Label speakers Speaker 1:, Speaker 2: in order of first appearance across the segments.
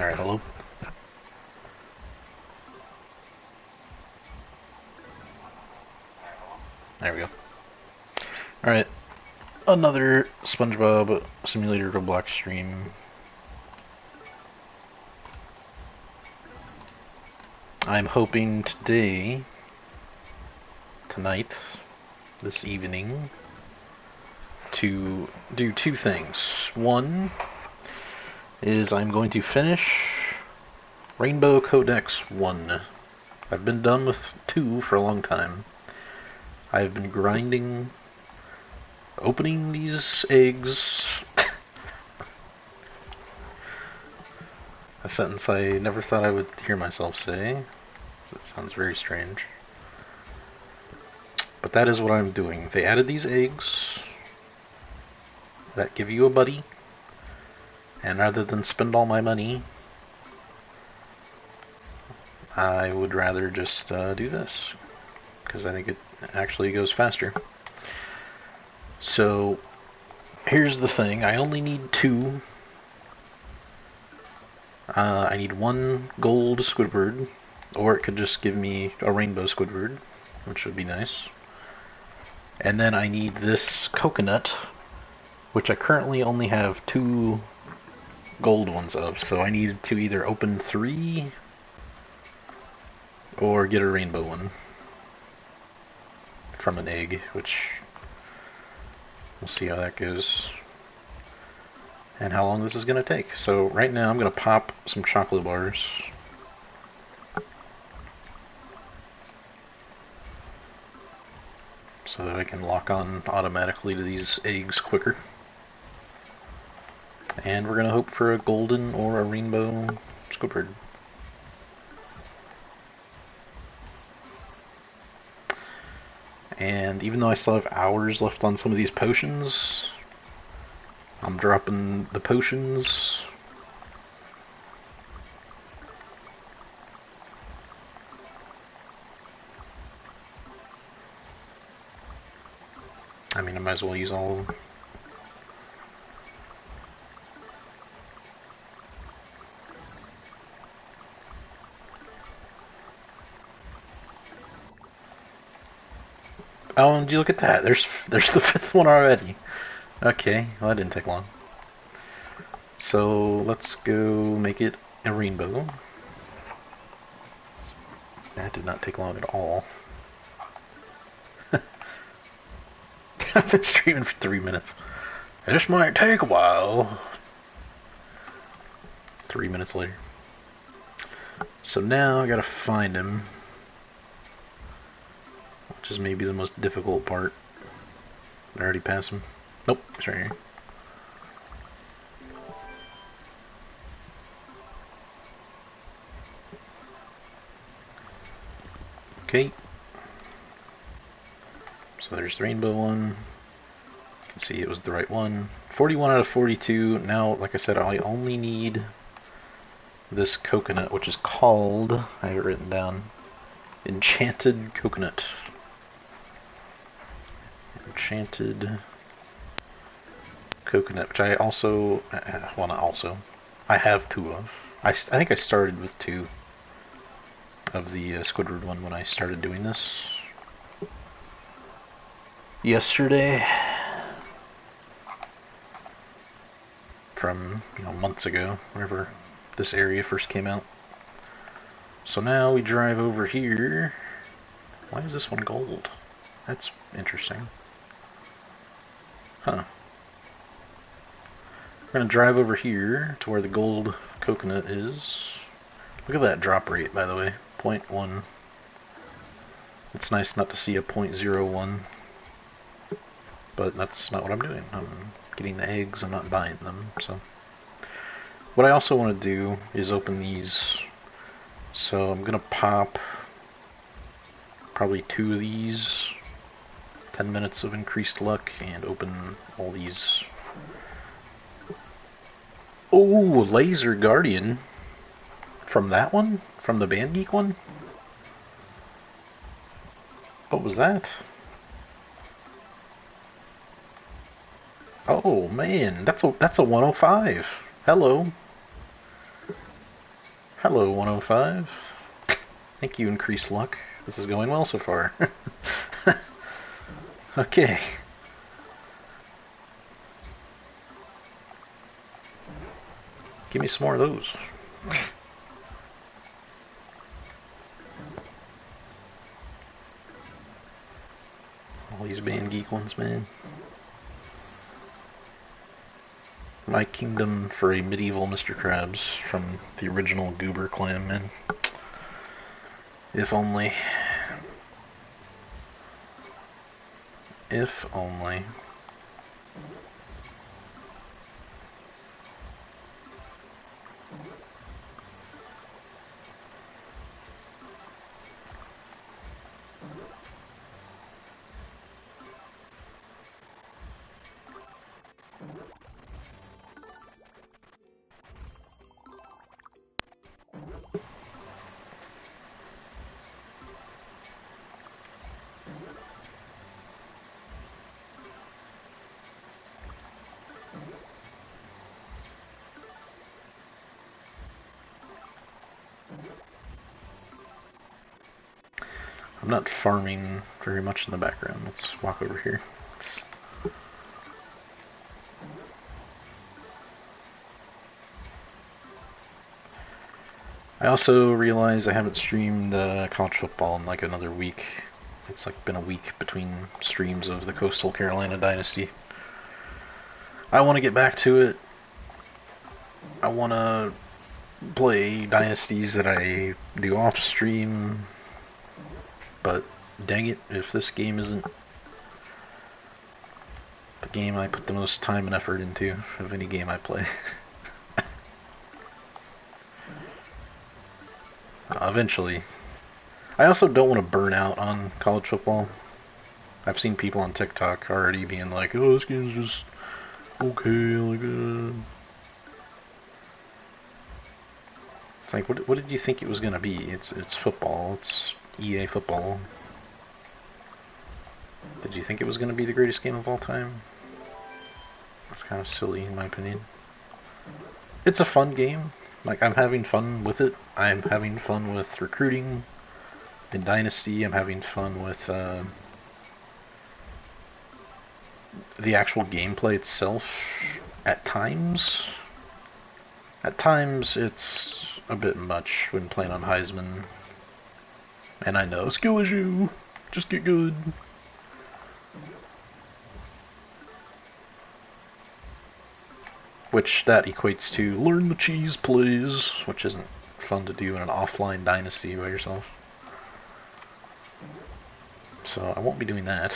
Speaker 1: Alright, hello? There we go. Alright, another SpongeBob Simulator Roblox stream. I'm hoping tonight, this evening, to do two things. One is I'm going to finish Rainbow Codex 1. I've been done with 2 for a long time. I've been grinding, opening these eggs. A sentence I never thought I would hear myself say. It sounds very strange. But that is what I'm doing. They added these eggs that give you a buddy. And rather than spend all my money, I would rather just do this. Because I think it actually goes faster. So, here's the thing. I only need 2. I need 1 gold Squidward, or it could just give me a rainbow Squidward, which would be nice. And then I need this coconut, which I currently only have 2 gold ones of, so I need to either open 3 or get a rainbow one from an egg, which we'll see how that goes and how long this is going to take. So right now I'm going to pop some chocolate bars. So that I can lock on automatically to these eggs quicker. And we're going to hope for a golden or a rainbow Squidward. And even though I still have hours left on some of these potions, I'm dropping the potions. I mean, I might as well use all of them. Oh, and you look at that. There's the 5th one already. Okay, well that didn't take long. So let's go make it a rainbow. That did not take long at all. I've been streaming for 3 minutes. This might take a while. 3 minutes later. So now I gotta find him. Which is maybe the most difficult part. Did I already pass him? Nope, he's right here. Okay. So there's the rainbow one. You can see it was the right one. 41 out of 42. Now, like I said, I only need this coconut, which is called, I have it written down, Enchanted Coconut. Enchanted Coconut, which I also, well not also, I have 2 of. I think I started with 2 of the Squidward one when I started doing this yesterday, from months ago, whenever this area first came out. So now we drive over here. Why is this one gold? That's interesting. Huh. We're gonna drive over here to where the gold coconut is. Look at that drop rate, by the way. 0.1. It's nice not to see a 0.01. But that's not what I'm doing. I'm getting the eggs, I'm not buying them, so. What I also want to do is open these. So I'm gonna pop probably 2 of these. 10 minutes of increased luck, and open all these. Oh, Laser Guardian. From that one? From the Band Geek one? What was that? Oh man, that's a 105. Hello. Hello, 105. Thank you, increased luck. This is going well so far. Okay. Give me some more of those. All these band geek ones, man. My kingdom for a medieval Mr. Krabs from the original Goober clan, man. If only. If only. I'm not farming very much in the background. Let's walk over here. I also realize I haven't streamed college football in like another week. It's like been a week between streams of the Coastal Carolina Dynasty. I want to get back to it. I want to play dynasties that I do off stream. But dang it, if this game isn't the game I put the most time and effort into of any game I play. Eventually. I also don't want to burn out on college football. I've seen people on TikTok already being like, oh, this game's just okay, like, It's like, what did you think it was gonna be? It's football. It's EA football. Did you think it was gonna be the greatest game of all time? That's kind of silly, in my opinion. It's a fun game. Like, I'm having fun with it. I'm having fun with recruiting in Dynasty. I'm having fun with the actual gameplay itself at times. At times, it's a bit much when playing on Heisman. And I know, skill issue, just get good. Which that equates to learn the cheese plays, which isn't fun to do in an offline dynasty by yourself. So I won't be doing that.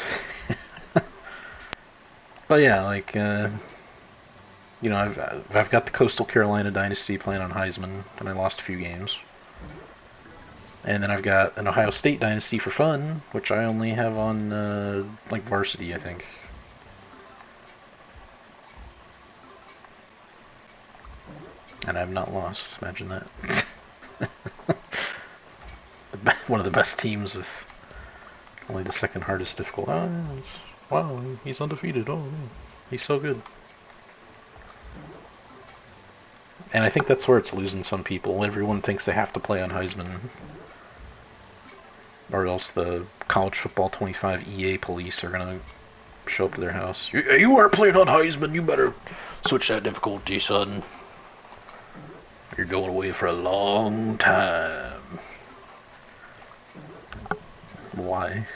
Speaker 1: But yeah, like, you know, I've got the Coastal Carolina Dynasty playing on Heisman, and I lost a few games. And then I've got an Ohio State Dynasty for fun, which I only have on, like, varsity, I think. And I have not lost, imagine that. One of the best teams with only the second hardest difficult. Oh, yeah, wow, he's undefeated, oh, man. He's so good. And I think that's where it's losing some people. Everyone thinks they have to play on Heisman. Or else the college football 25 EA police are gonna show up to their house. You aren't playing on Heisman, you better switch that difficulty, son. You're going away for a long time. Why?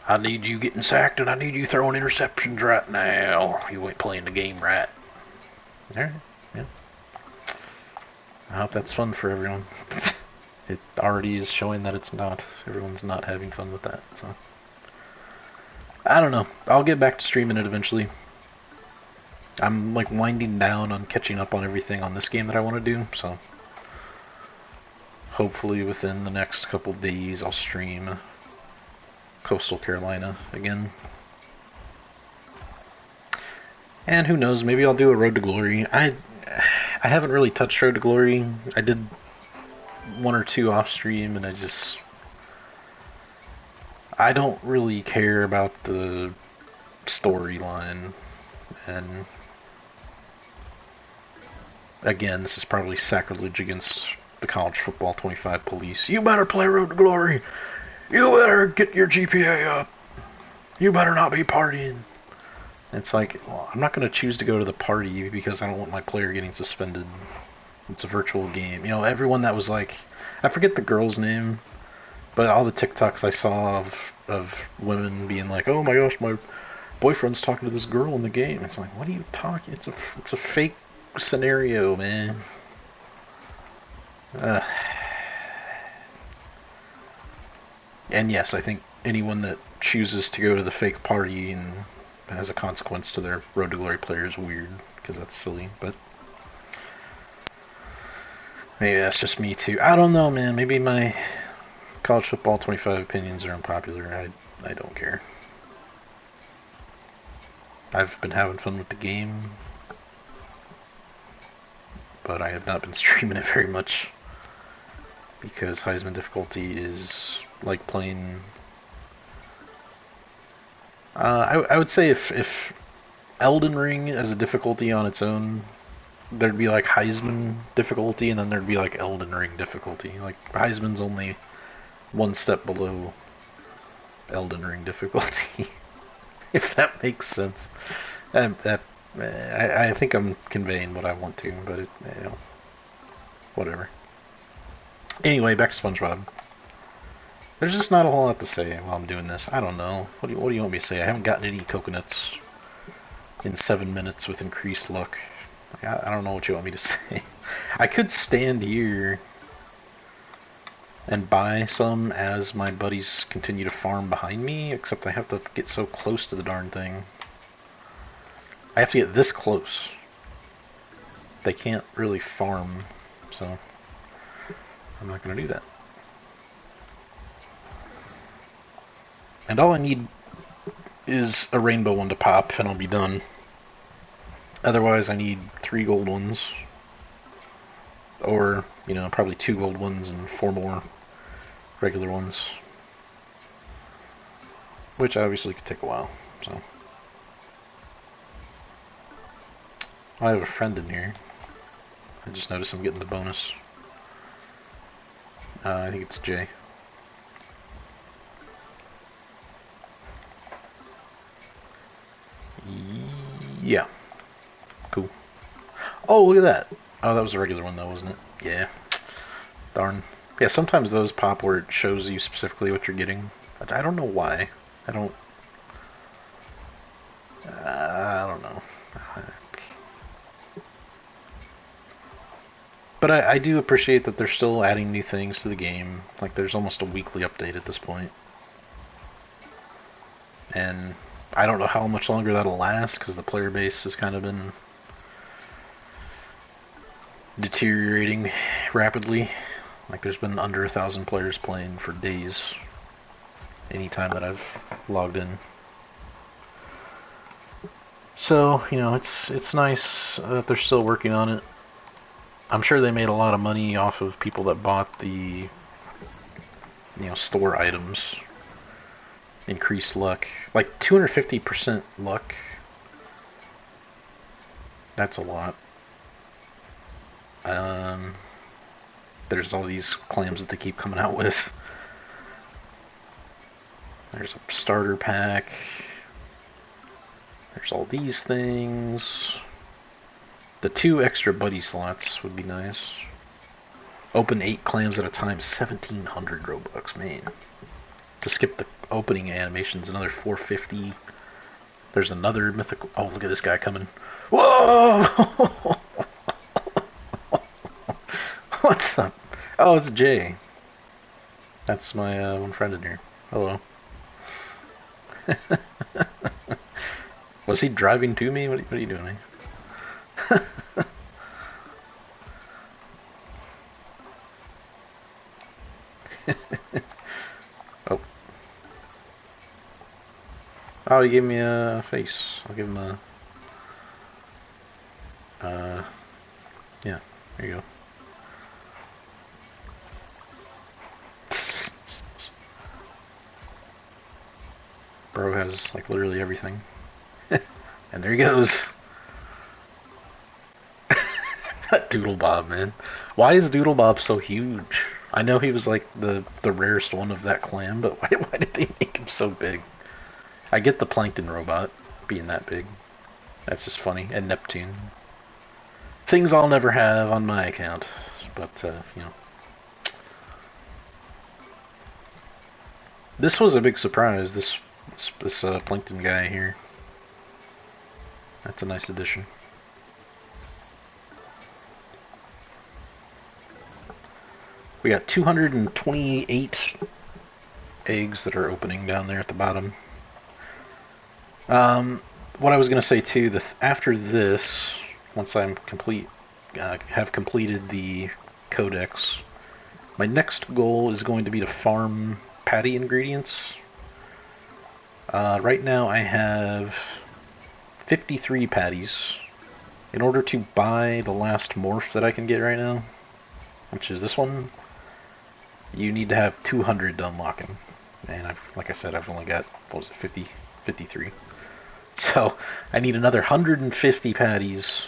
Speaker 1: I need you getting sacked and I need you throwing interceptions right now. You ain't playing the game right. Alright, yeah. I hope that's fun for everyone. It already is showing that it's not. Everyone's not having fun with that, so. I don't know. I'll get back to streaming it eventually. I'm like winding down on catching up on everything on this game that I want to do, so. Hopefully within the next couple days I'll stream Coastal Carolina again. And who knows, maybe I'll do a Road to Glory. I haven't really touched Road to Glory. I did one or two off stream and I don't really care about the storyline, and again, this is probably sacrilege against the college football 25 police. You better play Road to Glory. You better get your GPA up. You better not be partying. It's like, well, I'm not going to choose to go to the party because I don't want my player getting suspended. It's a virtual game. You know, everyone that was like, I forget the girl's name, but all the TikToks I saw of women being like, oh my gosh, my boyfriend's talking to this girl in the game. It's like, what are you talking? It's a fake scenario, man. And yes, I think anyone that chooses to go to the fake party and has a consequence to their Road to Glory player is weird, because that's silly, but maybe that's just me too. I don't know, man. Maybe my college football 25 opinions are unpopular. I don't care. I've been having fun with the game, but I have not been streaming it very much because Heisman difficulty is like playing. I would say if Elden Ring as a difficulty on its own, there'd be like Heisman difficulty, and then there'd be like Elden Ring difficulty. Like Heisman's only one step below Elden Ring difficulty, if that makes sense. I think I'm conveying what I want to, but it, you know, whatever. Anyway, back to SpongeBob. There's just not a whole lot to say while I'm doing this. I don't know. What do you want me to say? I haven't gotten any coconuts in 7 minutes with increased luck. I don't know what you want me to say. I could stand here and buy some as my buddies continue to farm behind me, except I have to get so close to the darn thing. I have to get this close. They can't really farm, so I'm not going to do that. And all I need is a rainbow one to pop, and I'll be done. Otherwise, I need 3 gold ones. Or, you know, probably 2 gold ones and 4 more regular ones. Which obviously could take a while, so. I have a friend in here. I just noticed I'm getting the bonus. I think it's Jay. Yeah. Cool. Oh, look at that. Oh, that was a regular one though, wasn't it? Yeah. Darn. Yeah, sometimes those pop where it shows you specifically what you're getting. But I don't know why. I don't know. But I do appreciate that they're still adding new things to the game. Like, there's almost a weekly update at this point. And I don't know how much longer that'll last, because the player base has kind of been deteriorating rapidly. Like, there's been under 1,000 players playing for days anytime that I've logged in. So, you know, it's nice that they're still working on it. I'm sure they made a lot of money off of people that bought the, you know, store items. Increased luck. Like 250% luck. That's a lot. There's all these clams that they keep coming out with. There's a starter pack. There's all these things. The 2 extra buddy slots would be nice. Open 8 clams at a time, 1,700 Robux, man. To skip the opening animations, another 450. There's another mythical. Oh, look at this guy coming. Whoa! What's up? Oh, it's Jay. That's my one friend in here. Hello. Was he driving to me? What are you doing? Oh. Oh, he gave me a face. I'll give him a... yeah, there you go. Bro has, like, literally everything. And there he goes. Doodle Bob, man. Why is Doodle Bob so huge? I know he was like the rarest one of that clan, but why did they make him so big? I get the Plankton robot being that big. That's just funny. And Neptune. Things I'll never have on my account, but you know. This was a big surprise. This Plankton guy here. That's a nice addition. We got 228 eggs that are opening down there at the bottom. What I was gonna say too, after this, once I'm have completed the codex, my next goal is going to be to farm patty ingredients. Right now I have 53 patties. In order to buy the last morph that I can get right now, which is this one, you need to have 200 to unlock him. And like I said, I've only got, what was it, 53. So I need another 150 patties.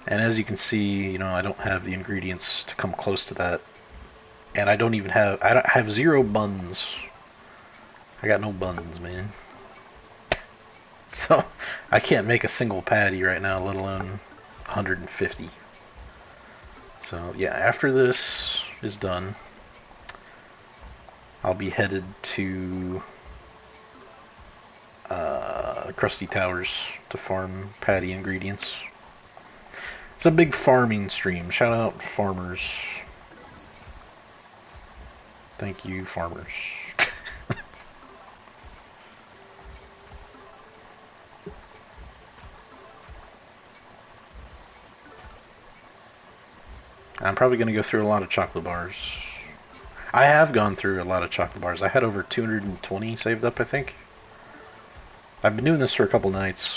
Speaker 1: And as you can see, you know, I don't have the ingredients to come close to that. And I have 0 buns. I got no buns, man. So I can't make a single patty right now, let alone 150. So yeah, after this is done, I'll be headed to Krusty Towers to farm patty ingredients. It's a big farming stream. Shout out farmers. Thank you, farmers. I'm probably going to go through a lot of chocolate bars. I have gone through a lot of chocolate bars. I had over 220 saved up, I think. I've been doing this for a couple nights,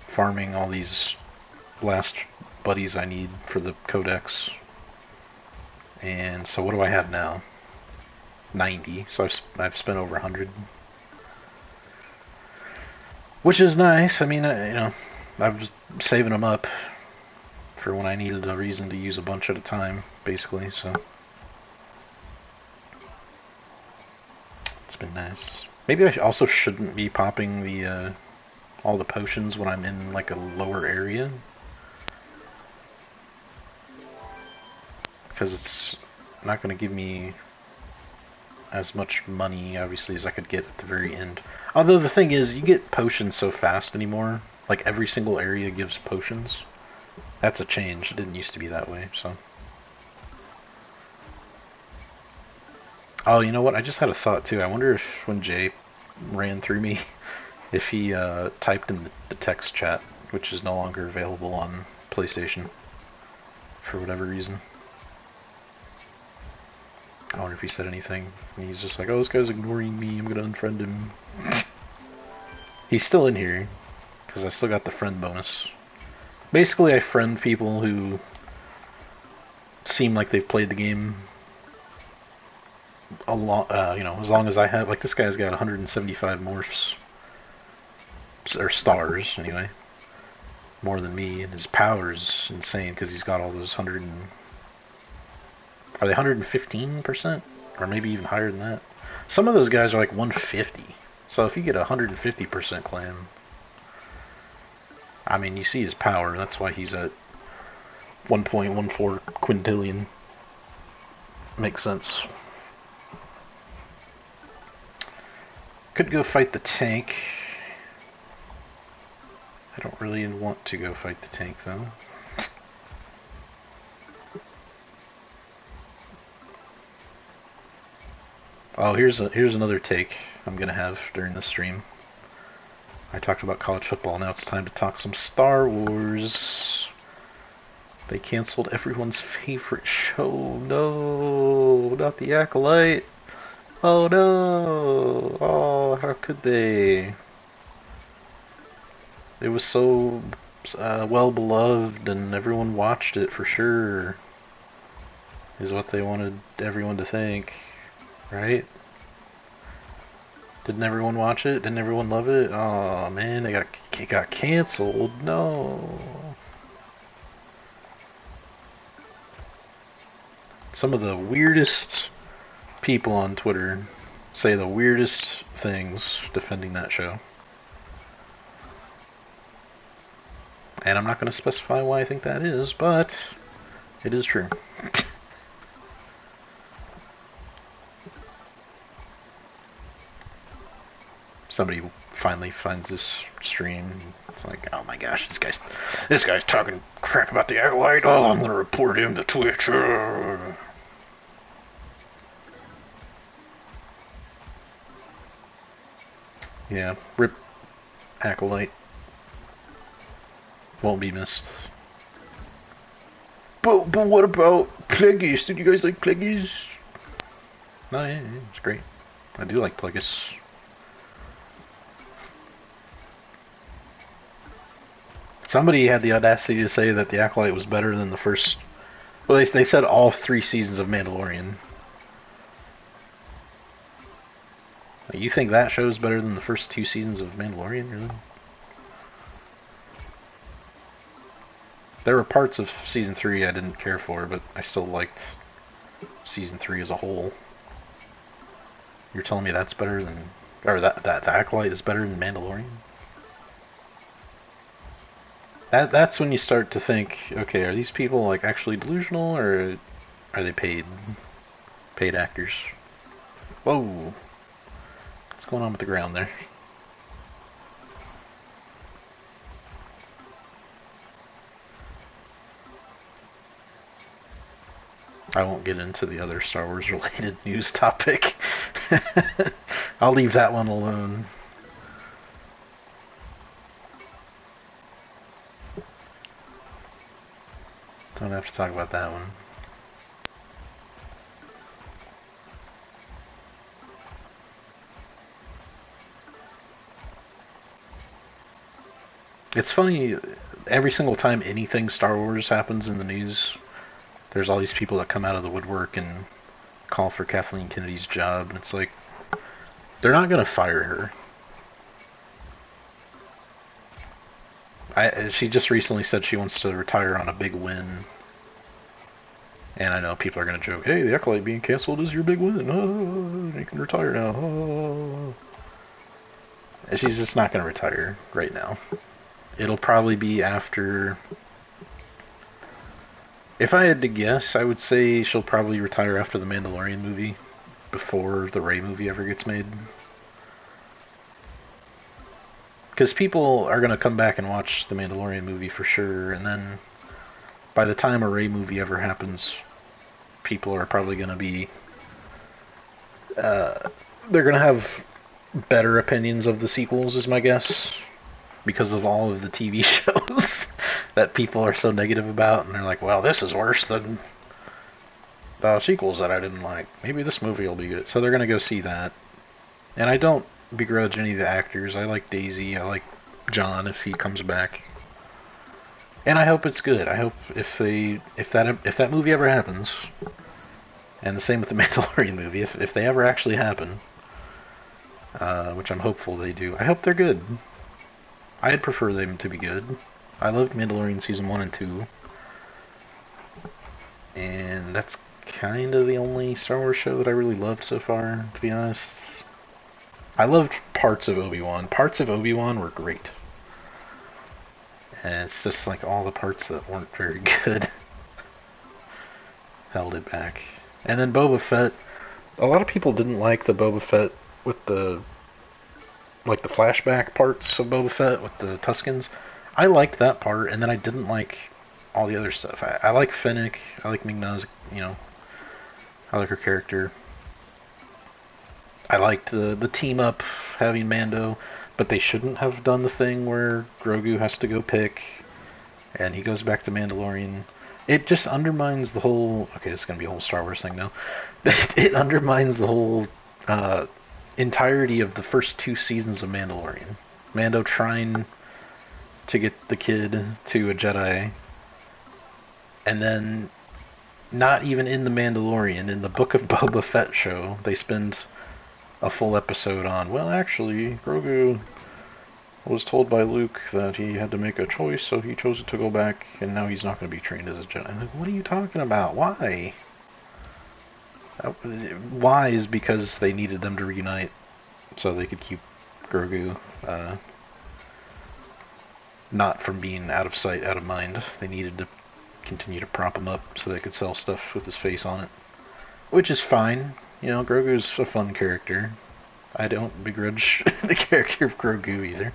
Speaker 1: farming all these last buddies I need for the codex. And so what do I have now? 90. So I've spent over 100. Which is nice. I mean, you know, I was saving them up for when I needed a reason to use a bunch at a time, basically, so it's been nice. Maybe I also shouldn't be popping the all the potions when I'm in like a lower area, because it's not going to give me as much money, obviously, as I could get at the very end. Although the thing is, you get potions so fast anymore. Like every single area gives potions. That's a change. It didn't used to be that way, so. Oh, you know what? I just had a thought, too. I wonder if when Jay ran through me, if he typed in the text chat, which is no longer available on PlayStation, for whatever reason. I wonder if he said anything. And he's just like, oh, this guy's ignoring me. I'm going to unfriend him. He's still in here, because I still got the friend bonus. Basically, I friend people who seem like they've played the game a lot, you know, as long as I have. Like, this guy's got 175 morphs, or stars, anyway, more than me, and his power is insane, because he's got all those 100 and... Are they 115%? Or maybe even higher than that? Some of those guys are like 150. So if you get a 150% clan... I mean, you see his power, that's why he's at 1.14 quintillion. Makes sense. Could go fight the tank. I don't really want to go fight the tank, though. Oh, here's another take I'm gonna have during the stream. I talked about college football, now it's time to talk some Star Wars. They canceled everyone's favorite show. No, not the Acolyte. Oh no. Oh, how could they? It was so well beloved and everyone watched it for sure, is what they wanted everyone to think, right? Didn't everyone watch it? Didn't everyone love it? Oh man, it got canceled. No. Some of the weirdest people on Twitter say the weirdest things defending that show. And I'm not going to specify why I think that is, but it is true. Somebody finally finds this stream. It's like, oh my gosh, this guy's talking crap about the Acolyte. Oh, I'm gonna report him to Twitch. Yeah, rip Acolyte. Won't be missed. But what about Plagueis? Did you guys like Plagueis? No, yeah, it's great. I do like Plagueis. Somebody had the audacity to say that the Acolyte was better than the first... Well, they said all 3 seasons of Mandalorian. You think that show is better than the first 2 seasons of Mandalorian, really? There were parts of Season 3 I didn't care for, but I still liked Season 3 as a whole. You're telling me that's better than... Or that the Acolyte is better than Mandalorian? That's when you start to think, okay, are these people like actually delusional, or are they paid actors? Whoa! What's going on with the ground there? I won't get into the other Star Wars related news topic. I'll leave that one alone. Don't have to talk about that one. It's funny, every single time anything Star Wars happens in the news, there's all these people that come out of the woodwork and call for Kathleen Kennedy's job, and it's like, they're not going to fire her. She just recently said she wants to retire on a big win. And I know people are going to joke, hey, the Acolyte being cancelled is your big win. Oh, you can retire now. Oh. And she's just not going to retire right now. It'll probably be after... If I had to guess, I would say she'll probably retire after the Mandalorian movie, before the Rey movie ever gets made. Because people are going to come back and watch the Mandalorian movie for sure, and then by the time a Rey movie ever happens, people are probably going to be... they're going to have better opinions of the sequels, is my guess, because of all of the TV shows that people are so negative about, and they're like, well, this is worse than the sequels that I didn't like. Maybe this movie will be good. So they're going to go see that. And I don't begrudge any of the actors. I like Daisy. I like John if he comes back. And I hope it's good. I hope if that movie ever happens, and the same with the Mandalorian movie, if they ever actually happen, which I'm hopeful they do, I hope they're good. I'd prefer them to be good. I loved Mandalorian Season 1 and 2. And that's kind of the only Star Wars show that I really loved so far, to be honest. I loved parts of Obi-Wan. Parts of Obi-Wan were great. And it's just like all the parts that weren't very good held it back. And then Boba Fett. A lot of people didn't like the Boba Fett with the... like the flashback parts of Boba Fett with the Tuskens. I liked that part, and then I didn't like all the other stuff. I like Fennec. I like Ming-Na's, I like her character. I liked the team up having Mando, but they shouldn't have done the thing where Grogu has to go pick, and he goes back to Mandalorian. It just undermines the whole... Okay, this is going to be a whole Star Wars thing now. It undermines the whole entirety of the first 2 seasons of Mandalorian. Mando trying to get the kid to a Jedi, and then not even in the Mandalorian, in the Book of Boba Fett show, they spend a full episode on, well, actually, Grogu was told by Luke that he had to make a choice, so he chose to go back, and now he's not going to be trained as a Jedi. I'm like, what are you talking about? Why? Why is because they needed them to reunite so they could keep Grogu not from being out of sight, out of mind. They needed to continue to prop him up so they could sell stuff with his face on it. Which is fine. You know, Grogu's a fun character. I don't begrudge the character of Grogu either.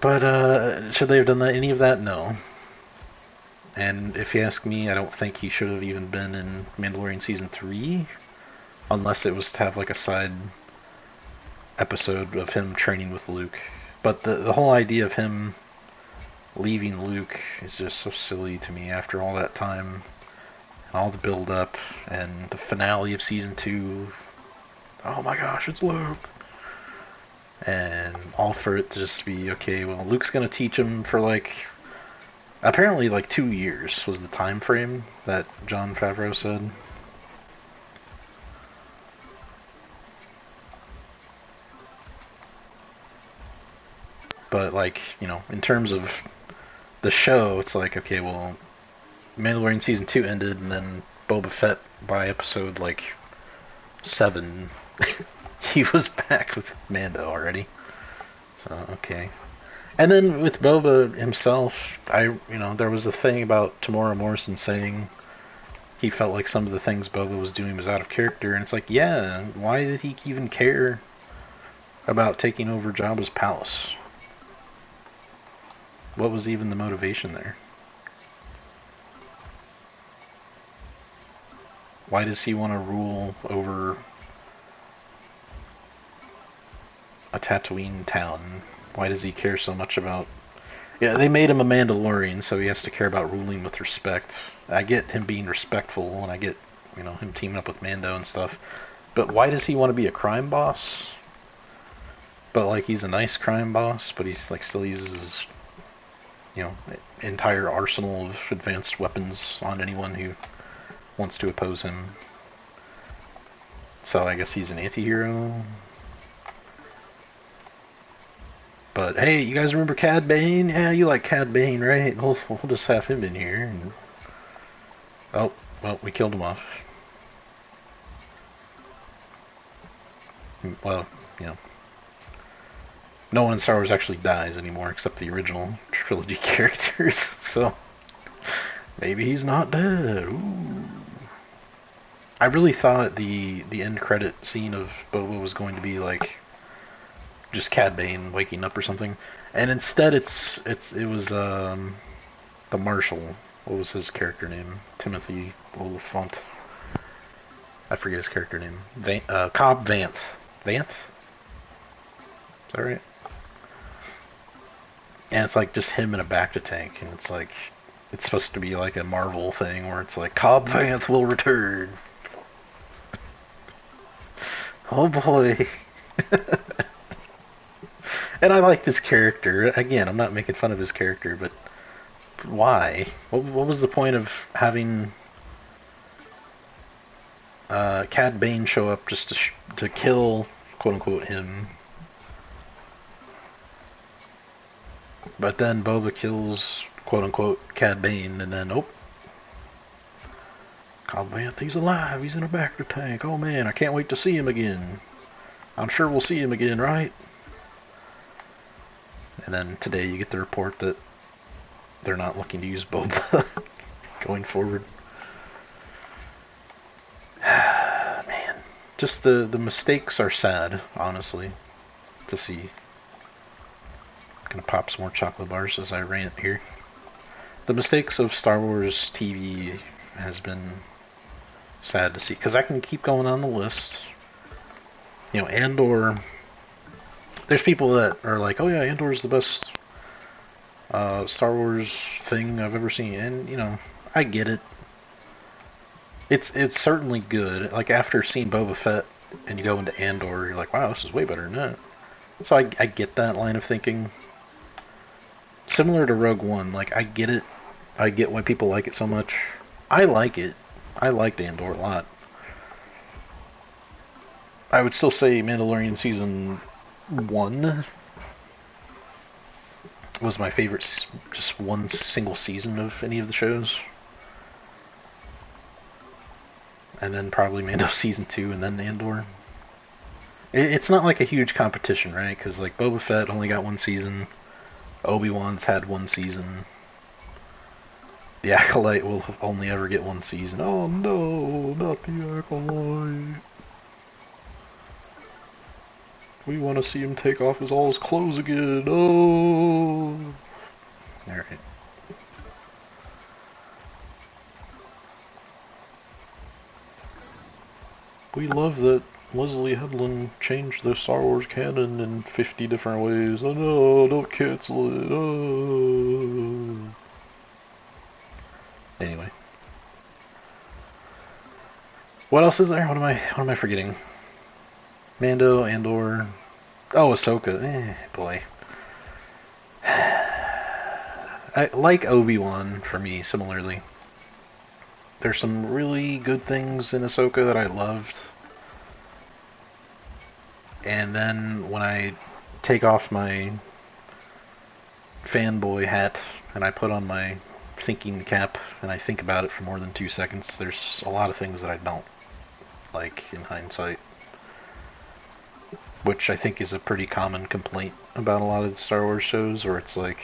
Speaker 1: But, should they have done any of that? No. And if you ask me, I don't think he should have even been in Mandalorian Season 3. Unless it was to have like a side episode of him training with Luke. But the whole idea of him leaving Luke is just so silly to me after all that time. And all the build up and the finale of Season 2. Oh my gosh, it's Luke! And all for it to just be, okay, well, Luke's gonna teach him for like... Apparently like 2 years was the time frame that Jon Favreau said. But like, you know, in terms of the show, it's like, okay, well, Mandalorian Season 2 ended, and then Boba Fett by episode like 7, he was back with Mando already. So, okay. And then with Boba himself, there was a thing about Tamora Morrison saying he felt like some of the things Boba was doing was out of character, and it's like, yeah, why did he even care about taking over Jabba's palace? What was even the motivation there? Why does he want to rule over a Tatooine town? Why does he care so much about... Yeah, they made him a Mandalorian, so he has to care about ruling with respect. I get him being respectful, and I get, him teaming up with Mando and stuff. But why does he want to be a crime boss? But, like, he's a nice crime boss, but he's, like, still uses his, entire arsenal of advanced weapons on anyone who wants to oppose him. So I guess he's an anti-hero. But hey, you guys remember Cad Bane? Yeah, you like Cad Bane, right? We'll just have him in here. And... Oh, well, we killed him off. Well, no one in Star Wars actually dies anymore except the original trilogy characters. So maybe he's not dead. Ooh. I really thought the end credit scene of Boba was going to be like just Cad Bane waking up or something, and instead it was the Marshal. What was his character name? Timothy Oliphant. I forget his character name. Cobb Vanth. Vanth? Is that right? And it's like just him in a Bacta tank, and it's like it's supposed to be like a Marvel thing where it's like Cobb Vanth will return. Oh boy. And I liked his character. Again, I'm not making fun of his character, but why? What was the point of having Cad Bane show up just to kill, quote unquote, him? But then Boba kills, quote unquote, Cad Bane, and then, oh, Cobb Vanth, he's alive, he's in a Bacta tank. Oh man, I can't wait to see him again. I'm sure we'll see him again, right? And then today you get the report that they're not looking to use Boba going forward. Man, just the mistakes are sad, honestly, to see. Gonna pop some more chocolate bars as I rant here. The mistakes of Star Wars TV has been sad to see, because I can keep going on the list. Andor. There's people that are like, oh yeah, Andor's the best Star Wars thing I've ever seen, and I get it. It's certainly good. Like after seeing Boba Fett and you go into Andor, you're like, wow, this is way better than that. So I get that line of thinking. Similar to Rogue One, like I get it. I get why people like it so much. I like it. I liked Andor a lot. I would still say Mandalorian Season 1 was my favorite, just one single season of any of the shows. and then probably Mando season 2, and then Andor. It's not like a huge competition, right? Because like Boba Fett only got 1 season, Obi-Wan's had 1 season. The Acolyte will only ever get 1 season. Oh no, not the Acolyte. We want to see him take off all his clothes again. Oh. Alright. We love that Leslie Headland changed the Star Wars canon in 50 different ways. Oh no, don't cancel it. Oh. Anyway. What else is there? What am I forgetting? Mando, Andor. Oh, Ahsoka. Boy. I like Obi-Wan for me, similarly. There's some really good things in Ahsoka that I loved. And then when I take off my fanboy hat and I put on my thinking cap and I think about it for more than 2 seconds, there's a lot of things that I don't like in hindsight. Which I think is a pretty common complaint about a lot of the Star Wars shows, where it's like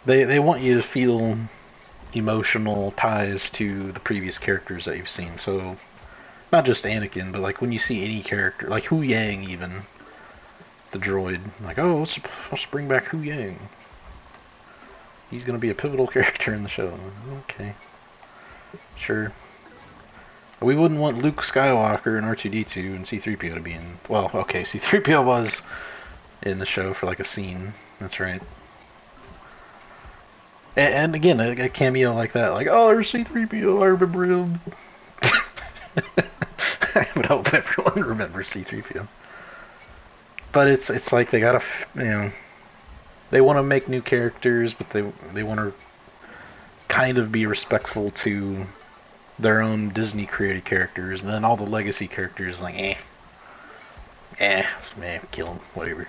Speaker 1: they want you to feel emotional ties to the previous characters that you've seen. So not just Anakin, but like when you see any character, like Hu Yang even, the droid, like, oh, let's bring back Hu Yang. He's gonna be a pivotal character in the show. Okay, sure. We wouldn't want Luke Skywalker and R2-D2 and C-3PO to be in... Well, okay, C-3PO was in the show for like a scene. That's right. And again, a cameo like that. Like, oh, there's C-3PO, I remember him. I would hope everyone remembers C-3PO. But it's like they gotta, they want to make new characters, but they want to kind of be respectful to their own Disney created characters, and then all the legacy characters like kill them, whatever.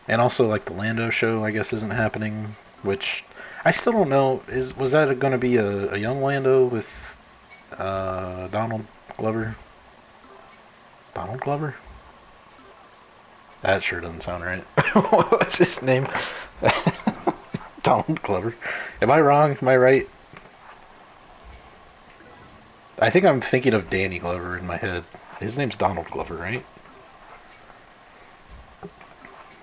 Speaker 1: And also like the Lando show, I guess, isn't happening, which I still don't know. Was that going to be a young Lando with Donald Glover? Donald Glover? That sure doesn't sound right. What's his name? Donald Glover. Am I wrong? Am I right? I think I'm thinking of Danny Glover in my head. His name's Donald Glover, right?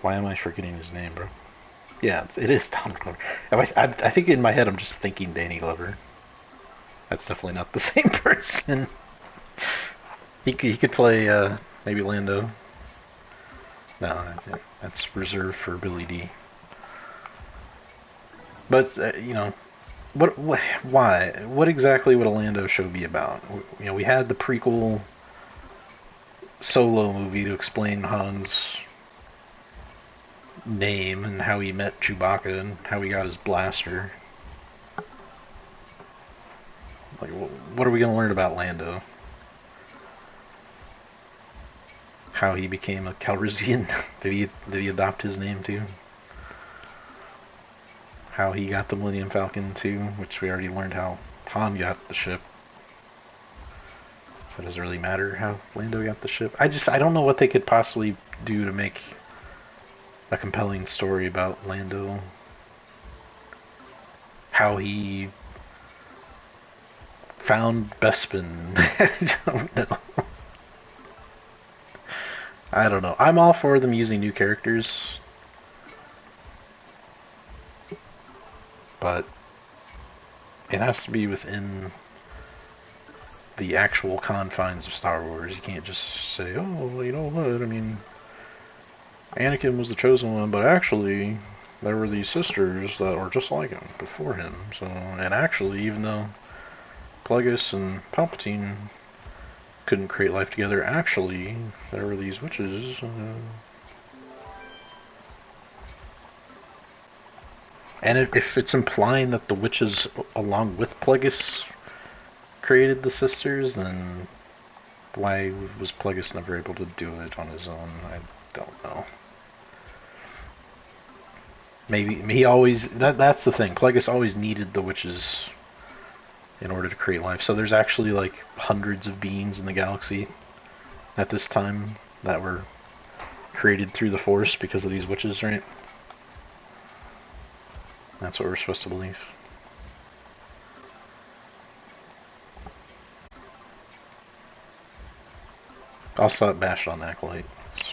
Speaker 1: Why am I forgetting his name, bro? Yeah, it is Donald Glover. I think in my head I'm just thinking Danny Glover. That's definitely not the same person. He could play maybe Lando. No, that's reserved for Billy D. But why? What exactly would a Lando show be about? We had the prequel Solo movie to explain Han's name and how he met Chewbacca and how he got his blaster. Like, what are we going to learn about Lando? How he became a Calrissian? Did he adopt his name too? How he got the Millennium Falcon too, which we already learned how Han got the ship. So does it really matter how Lando got the ship? I don't know what they could possibly do to make a compelling story about Lando. How he found Bespin. I don't know. I'm all for them using new characters. But it has to be within the actual confines of Star Wars. You can't just say, oh, you know what, I mean, Anakin was the chosen one, but actually there were these sisters that were just like him before him. So, and actually, even though Plagueis and Palpatine couldn't create life together, actually there were these witches. And if it's implying that the witches, along with Plagueis, created the sisters, then why was Plagueis never able to do it on his own? I don't know. Maybe he always... That's the thing. Plagueis always needed the witches in order to create life. So there's actually like hundreds of beings in the galaxy at this time that were created through the Force because of these witches, right? That's what we're supposed to believe. I'll stop bashing on Acolyte. It's